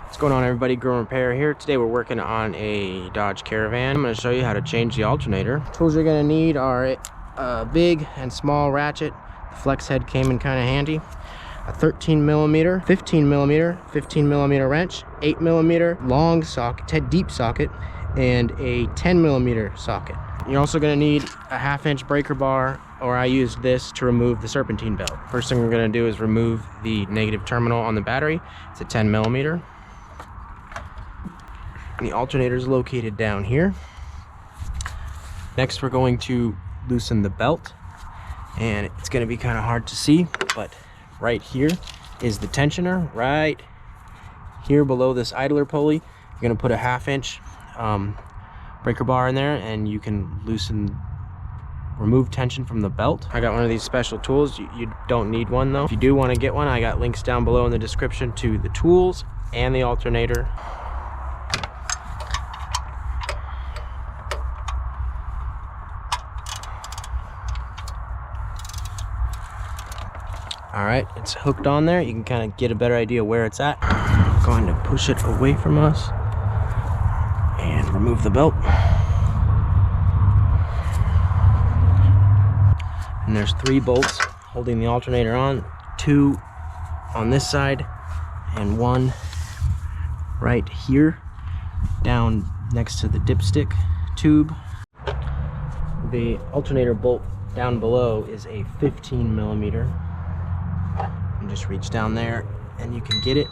What's going on, everybody? Groom Repair here. Today we're working on a Dodge Caravan. I'm going to show you how to change the alternator. Tools you're going to need are a big and small ratchet. The flex head came in kind of handy. A 13mm, 15mm, 15mm wrench, 8mm long socket, deep socket, and a 10mm socket. You're also going to need a 1/2-inch breaker bar, or I used this to remove the serpentine belt. First thing we're going to do is remove the negative terminal on the battery. It's a 10mm. The alternator is located down here. Next, we're going to loosen the belt, and it's going to be kind of hard to see, but right here is the tensioner. Right here below this idler pulley, you're going to put a 1/2-inch breaker bar in there, and you can remove tension from the belt. I got one of these special tools. You don't need one though. If you do want to get one, I got links down below in the description to the tools and the alternator. All right, it's hooked on there. You can kind of get a better idea where it's at. I'm going to push it away from us and remove the belt. And there's 3 bolts holding the alternator on, 2 on this side and 1 right here down next to the dipstick tube. The alternator bolt down below is a 15mm. And just reach down there and you can get it.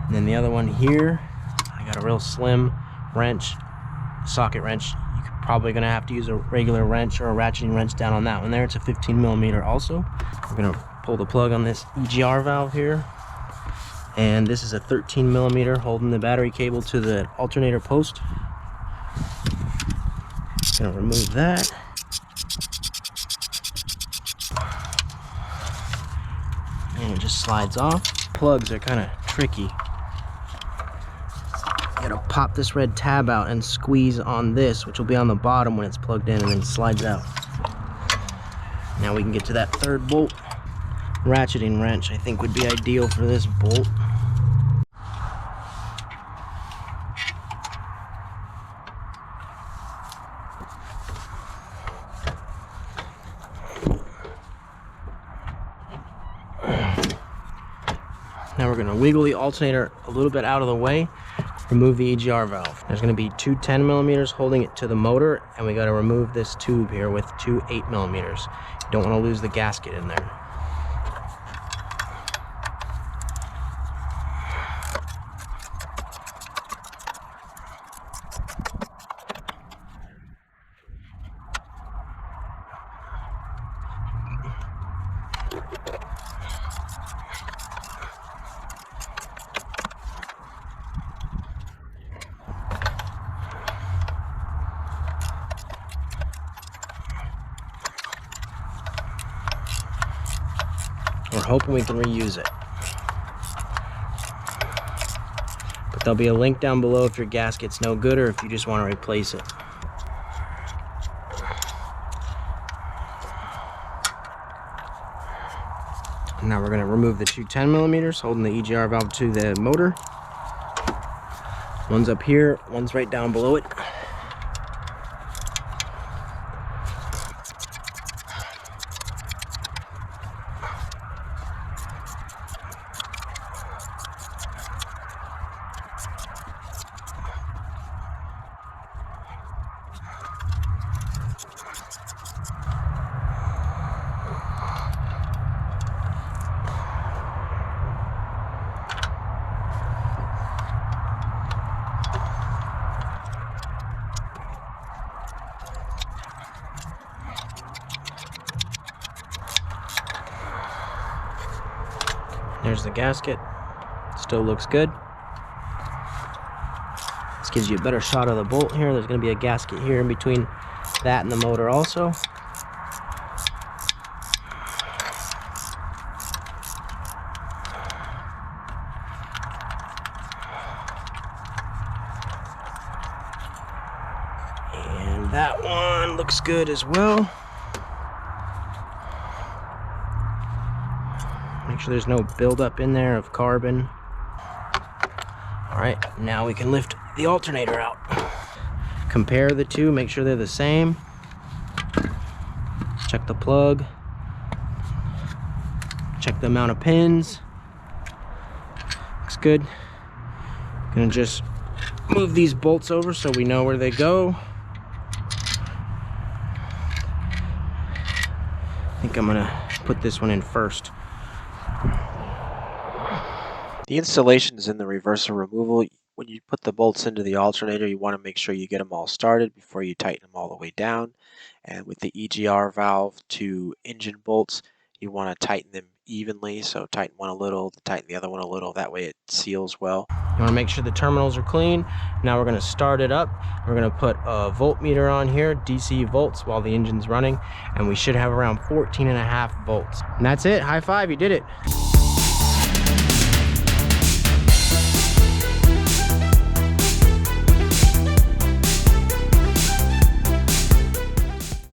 And then the other one here, I got a real slim wrench, socket wrench. You're probably gonna have to use a regular wrench or a ratcheting wrench down on that one there. It's a 15mm also. We're gonna pull the plug on this EGR valve here. And this is a 13mm holding the battery cable to the alternator post. Gonna remove that. And it just slides off. Plugs are kind of tricky. You gotta pop this red tab out and squeeze on this, which will be on the bottom when it's plugged in, and then slides out. Now we can get to that 3rd bolt. Ratcheting wrench, I think, would be ideal for this bolt. Now we're going to wiggle the alternator a little bit out of the way, remove the EGR valve. There's going to be 2 10mm holding it to the motor, and we got to remove this tube here with 2 8mm. You don't want to lose the gasket in there. We're hoping we can reuse it. But there'll be a link down below if your gasket's no good or if you just want to replace it. Now we're going to remove the 2 10mm holding the EGR valve to the motor. One's up here, one's right down below it. There's the gasket. Still looks good. This gives you a better shot of the bolt here. There's going to be a gasket here in between that and the motor also. And that one looks good as well. Make sure there's no buildup in there of carbon. right, now we can lift the alternator out. Compare the two, make sure they're the same. Check the plug. Check the amount of pins. Looks good. Gonna just move these bolts over so we know where they go. I think I'm gonna put this one in first. The installation is in the reverser removal. When you put the bolts into the alternator, you want to make sure you get them all started before you tighten them all the way down. And with the EGR valve to engine bolts, you want to tighten them evenly. So tighten one a little, tighten the other one a little. That way it seals well. You want to make sure the terminals are clean. Now we're going to start it up. We're going to put a voltmeter on here, DC volts, while the engine's running. And we should have around 14.5 volts. And that's it. High five, you did it.